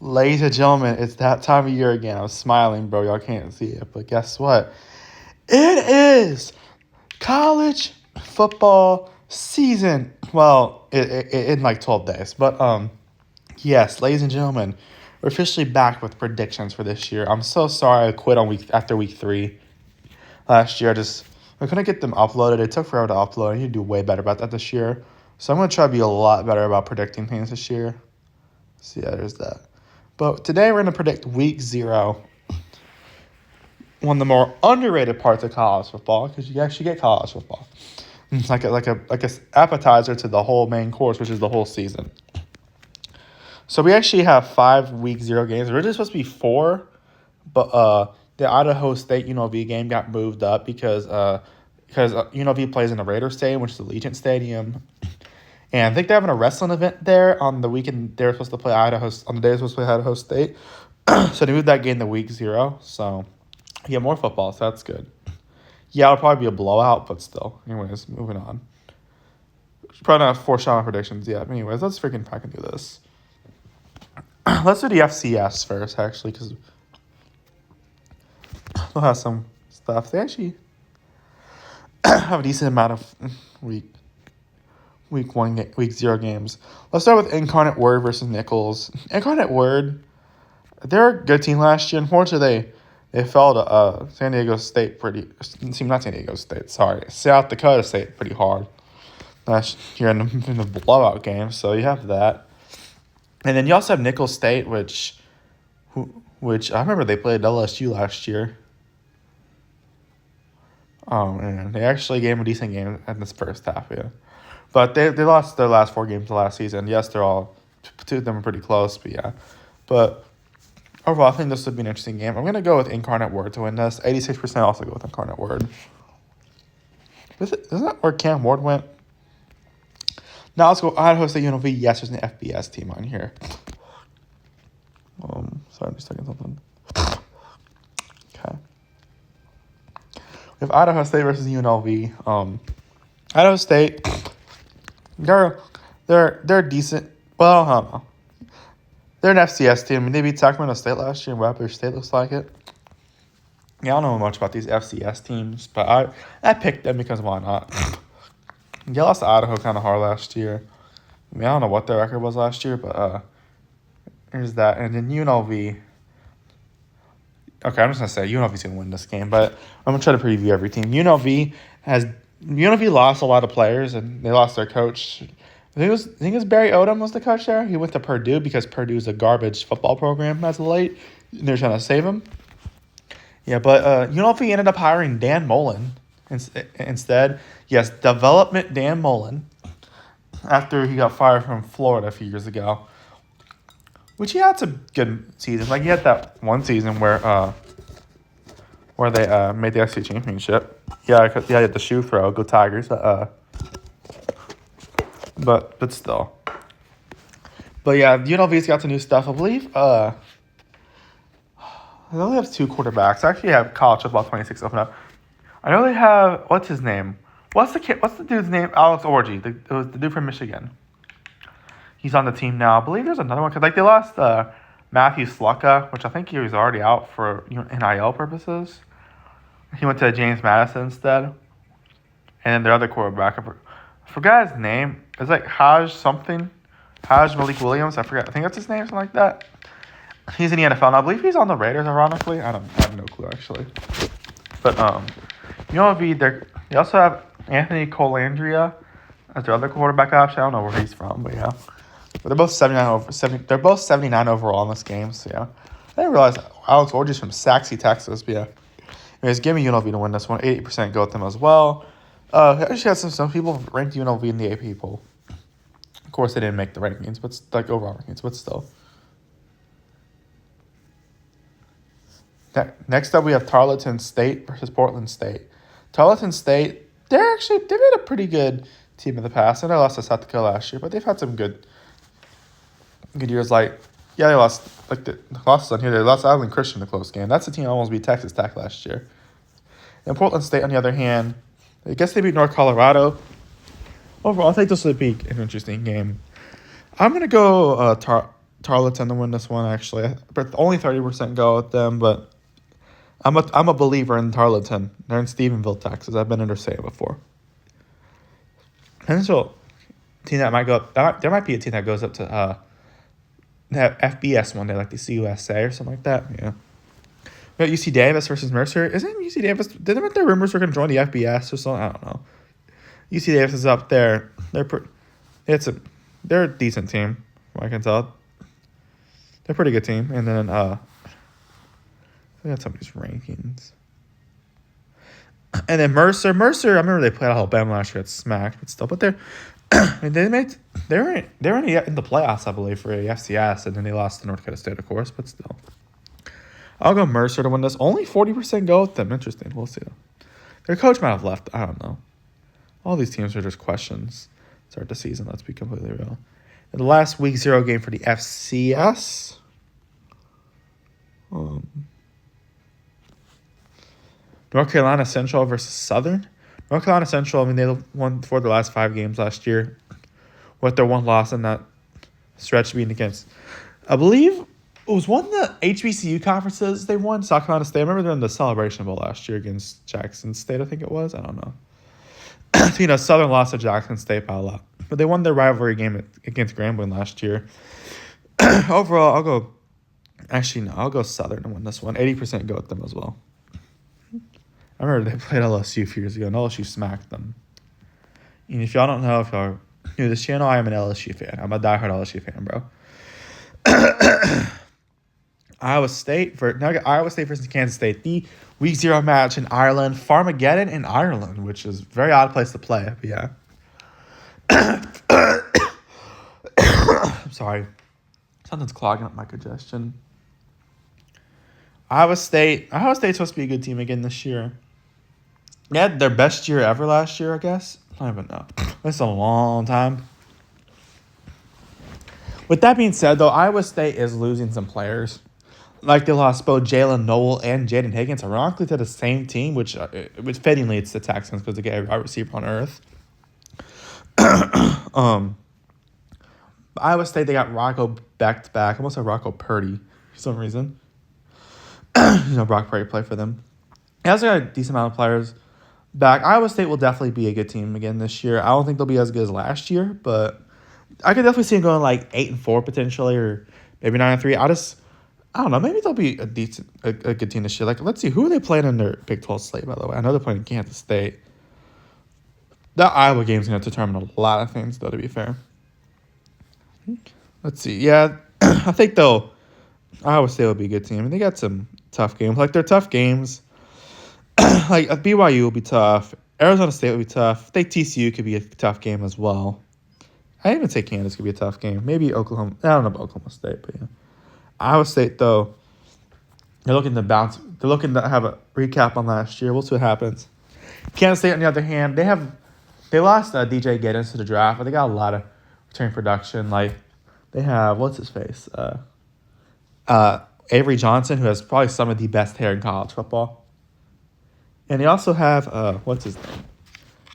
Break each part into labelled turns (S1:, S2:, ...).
S1: Ladies and gentlemen, it's that time of year again. I'm smiling, bro. Y'all can't see it, but guess what? It is college football season. Well, in like 12 days. But yes, ladies and gentlemen, we're officially back with predictions for this year. I'm so sorry I quit on after week 3 last year. I couldn't get them uploaded. It took forever to upload. I need to do way better about that this year. So I'm gonna try to be a lot better about predicting things this year. So yeah, there's that. But today we're gonna predict week 0. One of the more underrated parts of college football, because you actually get college football. It's like a appetizer to the whole main course, which is the whole season. So we actually have 5 week 0 games. Originally supposed to be 4, but the Idaho State UNLV game got moved up because UNLV plays in the Raider Stadium, which is the Allegiant Stadium. And I think they're having a wrestling event there on the weekend. They were supposed to play on the day they were supposed to play Idaho State. So they moved that game to week 0. So you get more football, so that's good. Yeah, it'll probably be a blowout, but still. Anyways, moving on. Probably not foreshadowing predictions yet. Anyways, let's freaking fucking do this. Let's do the FCS first, actually, because they'll have some stuff. They actually have a decent amount of week 0 games. Let's start with Incarnate Word versus Nichols. Incarnate Word, they're a good team last year. Unfortunately, they fell to South Dakota State pretty hard last year in the blowout game. So you have that. And then you also have Nichols State, which I remember they played LSU last year. And they actually gave them a decent game in this first half, yeah. But they lost their last 4 games last season. Yes, two of them are pretty close, but yeah. But overall, I think this would be an interesting game. I'm going to go with Incarnate Word to win this. 86% also go with Incarnate Word. Isn't that where Cam Ward went? Now let's go Idaho State UNLV. Yes, there's an FBS team on here. Sorry, I'm just taking something. Okay. We have Idaho State versus UNLV. Idaho State, they're decent. Well, I don't know. They're an FCS team. I mean, they beat Sacramento State last year, and Rapid State looks like it. Yeah, I don't know much about these FCS teams, but I picked them because why not? They lost to Idaho kind of hard last year. I mean, I don't know what their record was last year, but there's that. And then UNLV. Okay, I'm just going to say UNLV's going to win this game, but I'm going to try to preview every team. UNLV lost a lot of players, and they lost their coach. I think it was Barry Odom was the coach there. He went to Purdue because Purdue's a garbage football program as of late. They're trying to save him. Yeah, but UNLV ended up hiring Dan Mullen instead. Yes, development Dan Mullen, after he got fired from Florida a few years ago. Which he had some good seasons. Like he had that one season where they made the SEC championship. Yeah, he had the shoe throw. Go Tigers. But still. But yeah, UNLV's got some new stuff. I believe they only have 2 quarterbacks. I actually have college football 26 open up. I know they have, what's his name? What's the dude's name? Alex Orji. It was the dude from Michigan. He's on the team now. I believe there's another one. Because they lost Matthew Slucka, which I think he was already out for NIL purposes. He went to James Madison instead. And then their other quarterback, I forgot his name. It's like Haj Malik Williams. I forgot. I think that's his name, something like that. He's in the NFL. And I believe he's on the Raiders, ironically. I have no clue, actually. But, they also have Anthony Colandrea as their other quarterback option. I don't know where he's from, but yeah. But they're both 79 overall in this game, so yeah. I didn't realize Alex Orji's from Saxe, Texas, but yeah. Anyways, give me UNLV to win this one. 80% go with them as well. I actually had some people ranked UNLV in the AP poll. Of course, they didn't make the rankings, but like overall rankings, but still. Next up, we have Tarleton State versus Portland State. Tarleton State, they've been a pretty good team in the past. And they lost to South Dakota last year, but they've had some good years. They lost losses on here. They lost Island Christian in a close game. That's the team that almost beat Texas Tech last year. And Portland State, on the other hand, I guess they beat North Colorado. Overall, I think this would be an interesting game. I'm gonna go Tarleton to win this one, actually. But only 30% go with them, but I'm a believer in Tarleton. They're in Stephenville, Texas. I've been in their stadium before. Potential team that might go up. There might be a team that goes up to that FBS one day, like the CUSA or something like that. Yeah. We got UC Davis versus Mercer. Isn't UC Davis? Didn't there rumors were going to join the FBS or something? I don't know. UC Davis is up there. They're a decent team, from what I can tell. They're a pretty good team. And then I got some of these rankings. And then Mercer, I remember they played Alabama last year, got smacked, but still. But they were in the playoffs, I believe, for a FCS, and then they lost to North Dakota State, of course, but still. I'll go Mercer to win this. Only 40% go with them. Interesting. We'll see. Their coach might have left. I don't know. All these teams are just questions. Start the season. Let's be completely real. In the last week 0 game for the FCS. North Carolina Central versus Southern. North Carolina Central, they won 4 of the last 5 games last year, with their one loss in that stretch being against, I believe it was one of the HBCU conferences they won, South Carolina State. I remember they're in the Celebration Bowl last year against Jackson State, I think it was. I don't know. Southern lost to Jackson State by a lot. But they won their rivalry game against Grambling last year. Overall, I'll go Southern to win this one. 80% go with them as well. I remember they played LSU a few years ago, and LSU smacked them. And if y'all don't know, if y'all new to this channel, I am an LSU fan. I'm a diehard LSU fan, bro. Iowa State versus Kansas State. The Week 0 match in Ireland. Farmageddon in Ireland, which is a very odd place to play. But yeah. I'm sorry. Something's clogging up my congestion. Iowa State's supposed to be a good team again this year. They had their best year ever last year, I guess. I don't even know. That's a long time. With that being said, though, Iowa State is losing some players. Like they lost both Jalen Noel and Jaden Higgins, ironically, to the same team, which fittingly it's the Texans because they get a wide receiver on earth. Iowa State, they got Rocco back-to-back. I almost said Rocco Purdy for some reason. Brock Purdy played for them. They also got a decent amount of players back. Iowa State will definitely be a good team again this year. I don't think they'll be as good as last year, but I could definitely see them going like 8-4 potentially, or maybe 9-3. I don't know. Maybe they'll be a good team this year. Like, let's see, who are they playing in their Big 12 slate, by the way? I know they're playing Kansas State. That Iowa game is going to determine a lot of things, though, to be fair. Let's see. Yeah, I think Iowa State will be a good team. And they got some tough games. Like, they're tough games. Like, BYU will be tough. Arizona State will be tough. I think TCU could be a tough game as well. I even say Kansas could be a tough game. Maybe Oklahoma. I don't know about Oklahoma State, but yeah. Iowa State, though, they're looking to bounce. They're looking to have a recap on last year. We'll see what happens. Kansas State, on the other hand, they lost DJ Giddens to the draft, but they got a lot of return production. Like, they have, what's his face? Avery Johnson, who has probably some of the best hair in college football. And they also have, what's his name?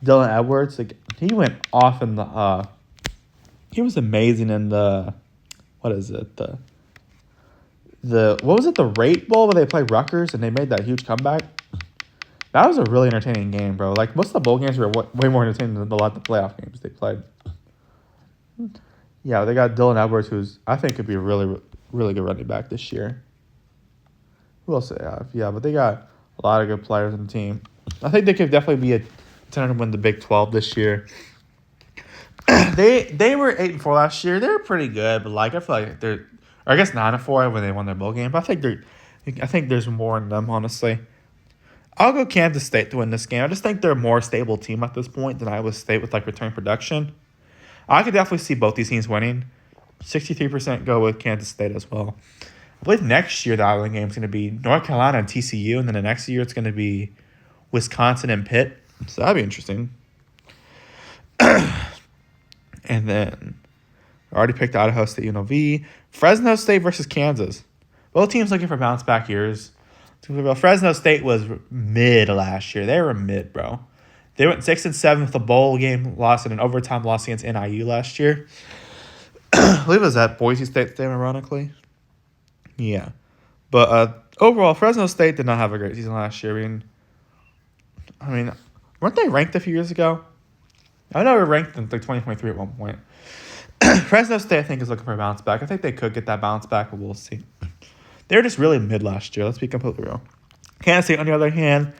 S1: Dylan Edwards. Like, he went off in the, he was amazing in the, what is it? What was it? The Rate Bowl where they played Rutgers and they made that huge comeback. That was a really entertaining game, bro. Like, most of the bowl games were way more entertaining than a lot of the playoff games they played. Yeah, they got Dylan Edwards, who's I think could be a really, really good running back this year. Who else they have? Yeah, but they got a lot of good players on the team. I think they could definitely be a contender to win the Big 12 this year. They were 8-4 last year. They were pretty good, but like I feel like they're, or I guess 9-4 when they won their bowl game. But I think there's more in them, honestly. I'll go Kansas State to win this game. I just think they're a more stable team at this point than Iowa State with like return production. I could definitely see both these teams winning. 63% go with Kansas State as well. I believe next year the Island game is going to be North Carolina and TCU, and then the next year it's going to be Wisconsin and Pitt. So that'd be interesting. And then I already picked Idaho State UNLV. Fresno State versus Kansas. Both teams looking for bounce back years. Fresno State was mid last year. They were mid, bro. They went 6-7 with a bowl game loss and an overtime loss against NIU last year. I believe it was at Boise State, ironically. Yeah. But overall, Fresno State did not have a great season last year. I mean, weren't they ranked a few years ago? I know we were ranked in like 2023 at one point. Fresno State, I think, is looking for a bounce back. I think they could get that bounce back, but we'll see. They were just really mid last year. Let's be completely real. Kansas State, on the other hand,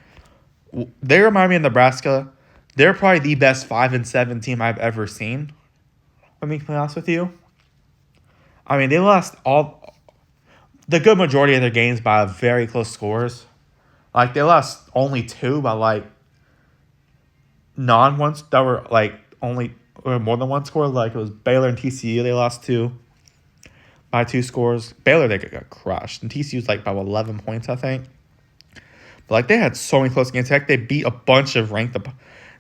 S1: they remind me of Nebraska. They're probably the best 5-7 team I've ever seen. Let me be honest with you. I mean, they lost the good majority of their games by very close scores. Like, they lost only 2 by, like, non-ones that were, like, only or more than one score. Like, it was Baylor and TCU. They lost 2 by 2 scores. Baylor, they got crushed. And TCU's, like, by 11 points, I think. But, like, they had so many close games. Heck, they beat a bunch of ranked.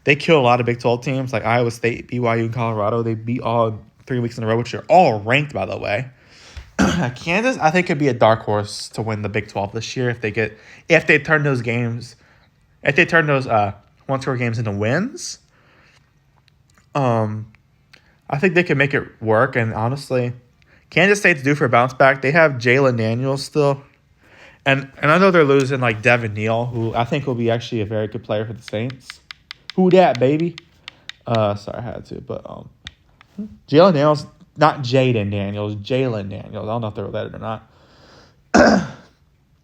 S1: They killed a lot of Big 12 teams, like Iowa State, BYU, and Colorado. They beat all 3 weeks in a row, which are all ranked, by the way. Kansas, I think, could be a dark horse to win the Big 12 this year if they turn those one-score games into wins. I think they can make it work. And honestly, Kansas State's due for a bounce back. They have Jalen Daniels still, and I know they're losing like Devin Neal, who I think will be actually a very good player for the Saints. Who dat, baby? Sorry, I had to, but Jalen Daniels. Not Jaden Daniels, Jalen Daniels. I don't know if they're related or not. I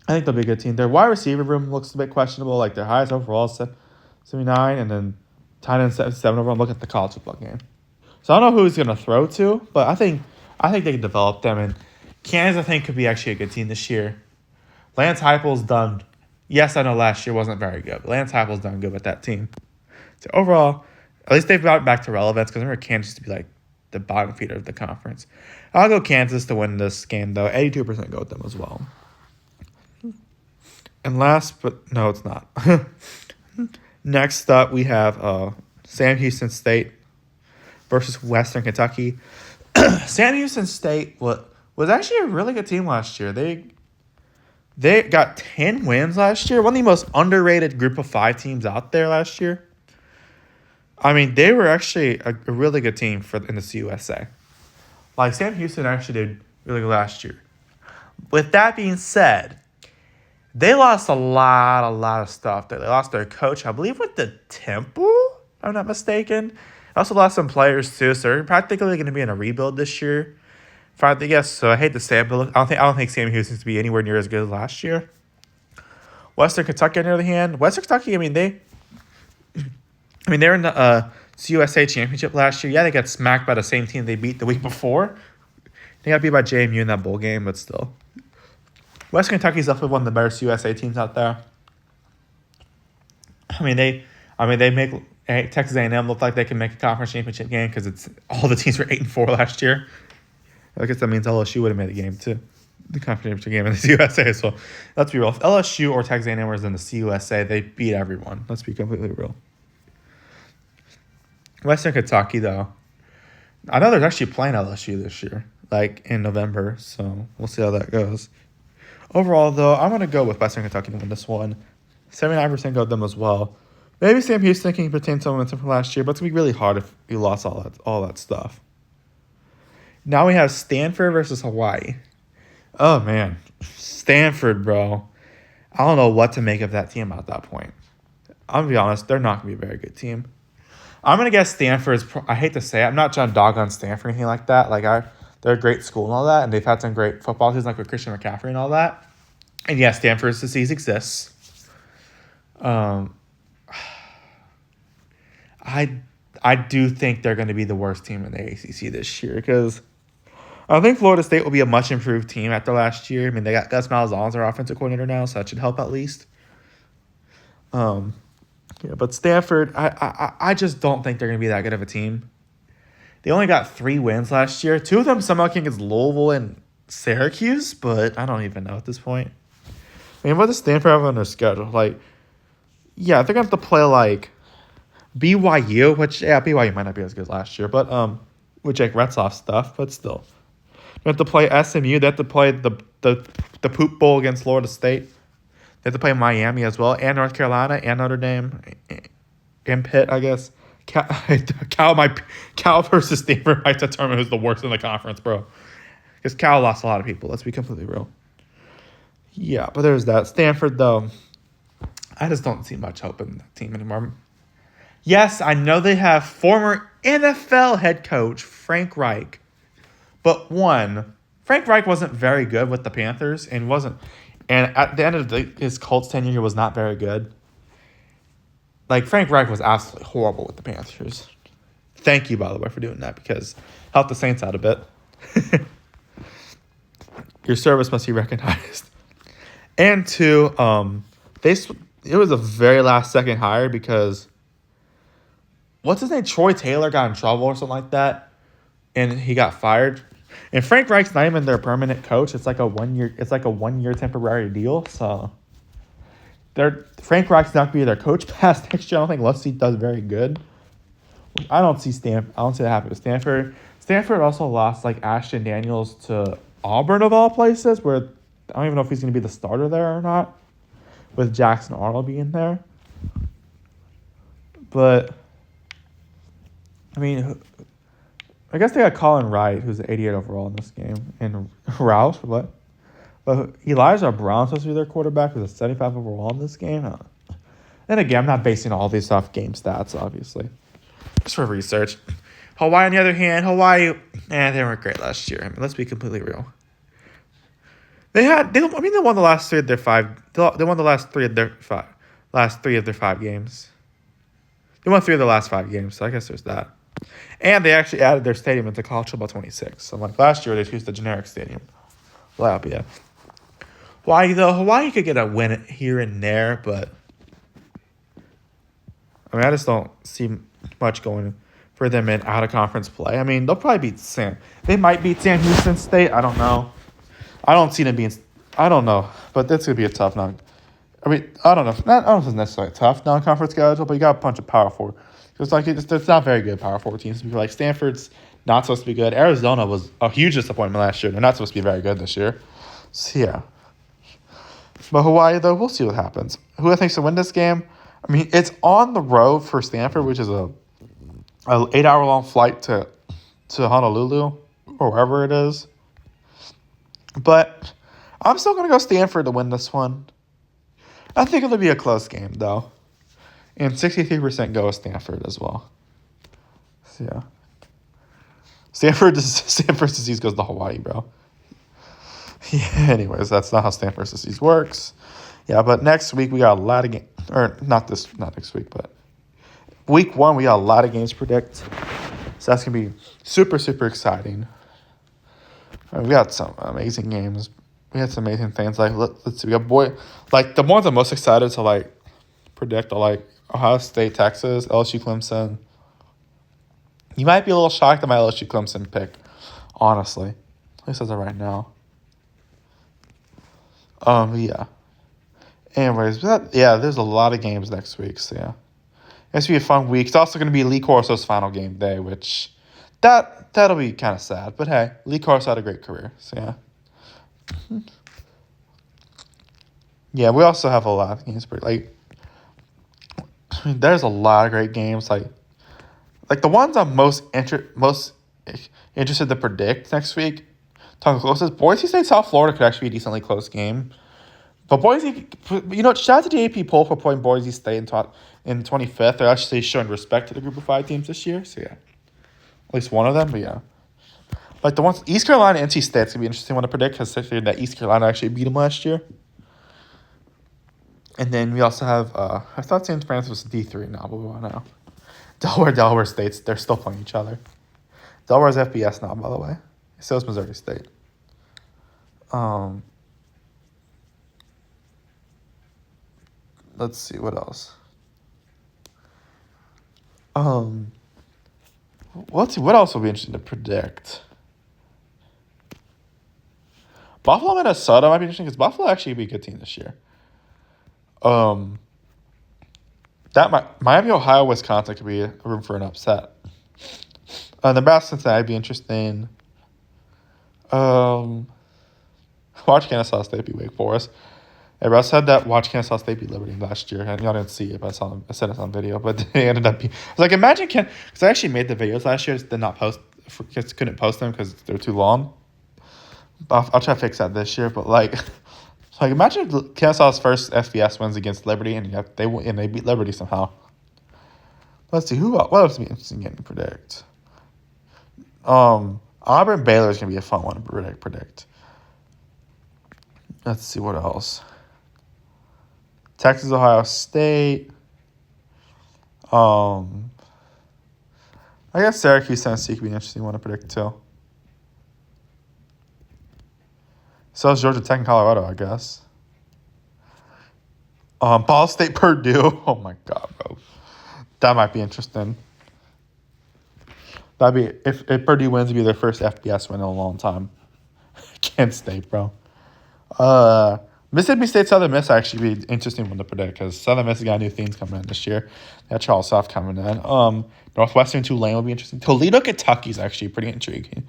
S1: think they'll be a good team. Their wide receiver room looks a bit questionable. Like, their highest overall is 79, and then tight end 7 overall. Look at the college football game. So I don't know who he's going to throw to, but I think they can develop them. And Kansas, I think, could be actually a good team this year. Lance Heupel's done. Yes, I know last year wasn't very good, but Lance Heupel's done good with that team. So overall, at least they've got back to relevance, because I remember Kansas used to be like the bottom feeder of the conference. I'll go Kansas to win this game, though. 82% go with them as well. And last, but no, it's not. Next up, we have Sam Houston State versus Western Kentucky. Sam Houston State was actually a really good team last year. They got 10 wins last year. One of the most underrated group of 5 teams out there last year. I mean, they were actually a really good team in the CUSA. Like, Sam Houston actually did really good last year. With that being said, they lost a lot of stuff. They lost their coach, I believe, with the Temple, if I'm not mistaken. They also lost some players, too, so they're practically going to be in a rebuild this year. I guess, so I hate to say it, but I don't think Sam Houston's to be anywhere near as good as last year. Western Kentucky, on the other hand, Western Kentucky, they were in the CUSA championship last year. Yeah, they got smacked by the same team they beat the week before. They got beat by JMU in that bowl game, but still. Western Kentucky's definitely one of the better CUSA teams out there. They make Texas A&M look like they can make a conference championship game, because it's all the teams were 8-4 last year. I guess that means LSU would have made a game too, the conference championship game in the CUSA. So let's be real. If LSU or Texas A&M was in the CUSA, they beat everyone. Let's be completely real. Western Kentucky, though, I know they're actually playing LSU this year, like in November, so we'll see how that goes. Overall, though, I'm going to go with Western Kentucky to win this one. 79% go with them as well. Maybe Sam Houston can retain some momentum from last year, but it's going to be really hard if you lost all that stuff. Now we have Stanford versus Hawaii. Oh, man. Stanford, bro. I don't know what to make of that team at that point. I'm going to be honest, they're not going to be a very good team. I'm going to guess Stanford's, I hate to say it, I'm not trying to dog on Stanford or anything like that. Like, they're a great school and all that, and they've had some great football seasons, like with Christian McCaffrey and all that. And yeah, Stanford's disease exists. I do think they're going to be the worst team in the ACC this year, because I think Florida State will be a much improved team after last year. They got Gus Malzahn as their offensive coordinator now, so that should help at least. Yeah, but Stanford, I just don't think they're going to be that good of a team. They only got 3 wins last year. 2 of them somehow came against Louisville and Syracuse, but I don't even know at this point. What does Stanford have on their schedule? Like, yeah, they're going to have to play, like, BYU, which, yeah, BYU might not be as good as last year, but with Jake Retzloff stuff, but still. They have to play SMU. They have to play the Poop Bowl against Florida State. They have to play Miami as well, and North Carolina, and Notre Dame, and Pitt, I guess. Cal, Cal versus Stanford might determine who's the worst in the conference, bro. Because Cal lost a lot of people. Let's be completely real. Yeah, but there's that. Stanford, though, I just don't see much hope in that team anymore. Yes, I know they have former NFL head coach Frank Reich, but Frank Reich wasn't very good with the Panthers and at the end of his Colts tenure, he was not very good. Like, Frank Reich was absolutely horrible with the Panthers. Thank you, by the way, for doing that because helped the Saints out a bit. Your service must be recognized. And two, it was a very last second hire because what's his name? Troy Taylor got in trouble or something like that, and he got fired. And Frank Reich's not even their permanent coach. It's like a 1 year. It's like a 1 year temporary deal. So, Frank Reich's not gonna be their coach past next year. I don't think unless he does very good. I don't see that happening with Stanford. Stanford also lost like Ashton Daniels to Auburn of all places, where I don't even know if he's gonna be the starter there or not, with Jackson Arnold being there. But I mean, I guess they got Colin Wright, who's the 88 overall in this game, and Roush, what? But Elijah Brown's supposed to be their quarterback, who's a 75 overall in this game. And again, I'm not basing all these off game stats, obviously. Just for research. Hawaii, on the other hand, they weren't great last year. I mean, let's be completely real. They won the last three of their five. They won the last three of their five. Last three of their 5 games. They won 3 of the last 5 games, so I guess there's that. And they actually added their stadium into College Football 26. So like last year, they used the generic stadium. Well, yeah. Hawaii could get a win here and there, but I mean, I just don't see much going for them in out-of-conference play. I mean, they'll probably beat They might beat Sam Houston State. I don't know. I don't see them being. I don't know, but that's gonna be a tough non. I mean, I don't know. I don't know if it's necessarily a tough non-conference schedule, but you got a bunch of Power 4. It's not very good Power 4 teams. Like Stanford's not supposed to be good. Arizona was a huge disappointment last year. They're not supposed to be very good this year. So yeah. But Hawaii, though, we'll see what happens. Who I think's to win this game? I mean, it's on the road for Stanford, which is a 8-hour-long flight to Honolulu or wherever it is. But I'm still going to go Stanford to win this one. I think it'll be a close game, though. And 63% go with Stanford as well. So, yeah. Stanford's disease goes to Hawaii, bro. Yeah, anyways, that's not how Stanford's disease works. Yeah, but next week we got a lot of games. Or not next week, but week 1 we got a lot of games to predict. So that's going to be super, super exciting. We got some amazing games. We had some amazing things. Like, let's see, we got the ones I'm most excited to predict are Ohio State, Texas, LSU, Clemson. You might be a little shocked at my LSU Clemson pick, honestly. At least as of right now. Yeah. Anyways, there's a lot of games next week, so yeah. It's going to be a fun week. It's also going to be Lee Corso's final game day, which that'll be kind of sad. But hey, Lee Corso had a great career, so yeah. Yeah, we also have a lot of games. There's a lot of great games. Like the ones I'm most interested to predict next week. Talking closest, Boise State, South Florida could actually be a decently close game. But Boise, shout out to the AP poll for putting Boise State in 25th. They're actually showing respect to the group of 5 teams this year. So, yeah. At least one of them, but yeah. The ones, East Carolina and NC State's going to be interesting one to predict because they figured that East Carolina actually beat them last year. And then we also have, I thought St. Francis was D3 now, but we won't know. Delaware State's, they're still playing each other. Delaware's FBS now, by the way. So is Missouri State. Let's see, what else? Let's see, what else will be interesting to predict? Buffalo, Minnesota might be interesting because Buffalo actually be a good team this year. Miami, Ohio, Wisconsin could be a room for an upset. Nebraska, Cincinnati would be interesting. Watch Kansas State be Wake Forest. Hey, Russ said that watch Kansas State beat Liberty last year, and y'all didn't see it, but I said it on video. But they ended up being. I was like, imagine because I actually made the videos last year, just did not post, just couldn't post them because they're too long. I'll try to fix that this year, but like imagine Kansas first FBS wins against Liberty, and they beat Liberty somehow. Let's see what else would be interesting to predict. Auburn Baylor is gonna be a fun one to predict. Let's see what else. Texas Ohio State. I guess Syracuse Tennessee could be an interesting one to predict too. So is Georgia Tech and Colorado, I guess. Ball State Purdue. Oh my god, bro. That might be interesting. That'd be if Purdue wins, it'd be their first FBS win in a long time. Kent State, bro. Mississippi State Southern Miss actually be an interesting one to predict because Southern Miss has got new themes coming in this year. They got Charles South coming in. Northwestern Tulane will be interesting. Toledo Kentucky is actually pretty intriguing.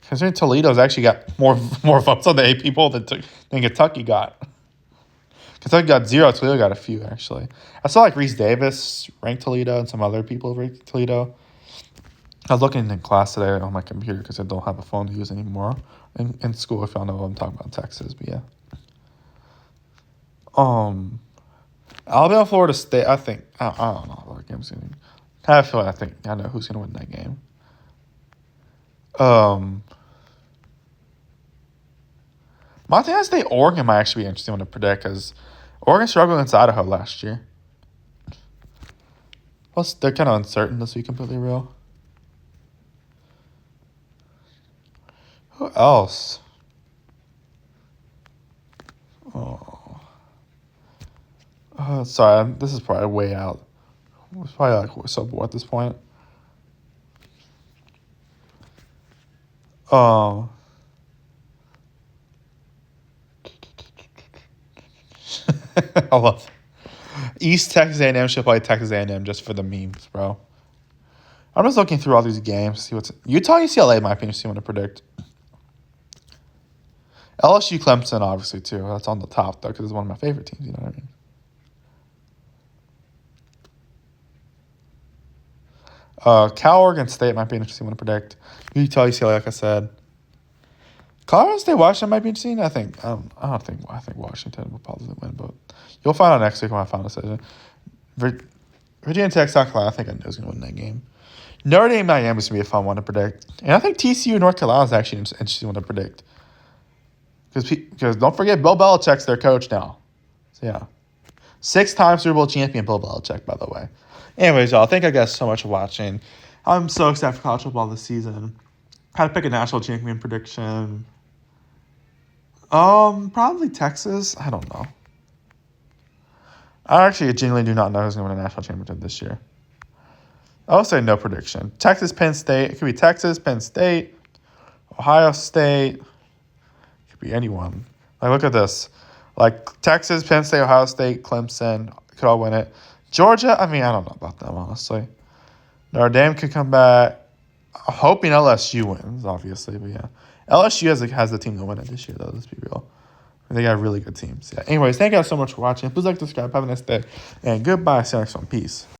S1: Considering Toledo's actually got more votes on the AP poll than Kentucky got. Kentucky got 0. Toledo got a few, actually. I saw, Reese Davis ranked Toledo and some other people ranked Toledo. I was looking in class today on my computer because I don't have a phone to use anymore in school, if y'all know what I'm talking about, Texas. But, yeah. Alabama, Florida State, I think. I don't know what game's going to be. I have a feeling I know who's going to win that game. Montana State, Oregon might actually be interesting one to predict because Oregon struggled against Idaho last year. Plus, they're kind of uncertain, let's be completely real. Who else? Sorry, this is probably way out. It's probably we're so bored at this point. I love it. East Texas A&M should play Texas A&M just for the memes, bro. I'm just looking through all these games to see what's Utah UCLA might be interesting one to predict. LSU Clemson, obviously, too. That's on the top, though, because it's one of my favorite teams, you know what I mean? Cal Oregon State might be an interesting one to predict. Utah UCLA, like I said. Colorado State Washington might be interesting. I think Washington will probably win, but you'll find out next week when I find a decision. Virginia Tech, South Carolina, I think I know who's going to win that game. Notre Dame, Miami is going to be a fun one to predict. And I think TCU, North Carolina is actually an interesting one to predict. Because don't forget, Bill Belichick's their coach now. So, yeah. 6-time Super Bowl champion Bill Belichick, by the way. Anyways, y'all, thank you guys so much for watching. I'm so excited for college football this season. How to pick a national champion prediction. Probably Texas. I don't know. I actually genuinely do not know who's going to win a national championship this year. I'll say no prediction. Texas, Penn State. It could be Texas, Penn State, Ohio State. It could be anyone. Look at this. Texas, Penn State, Ohio State, Clemson could all win it. Georgia, I don't know about them, honestly. Notre Dame could come back. I'm hoping LSU wins, obviously, but yeah. LSU has the team to win it this year, though, let's be real. They got really good teams. Yeah. Anyways, thank you guys so much for watching. Please subscribe. Have a nice day. And goodbye. See you next one. Peace.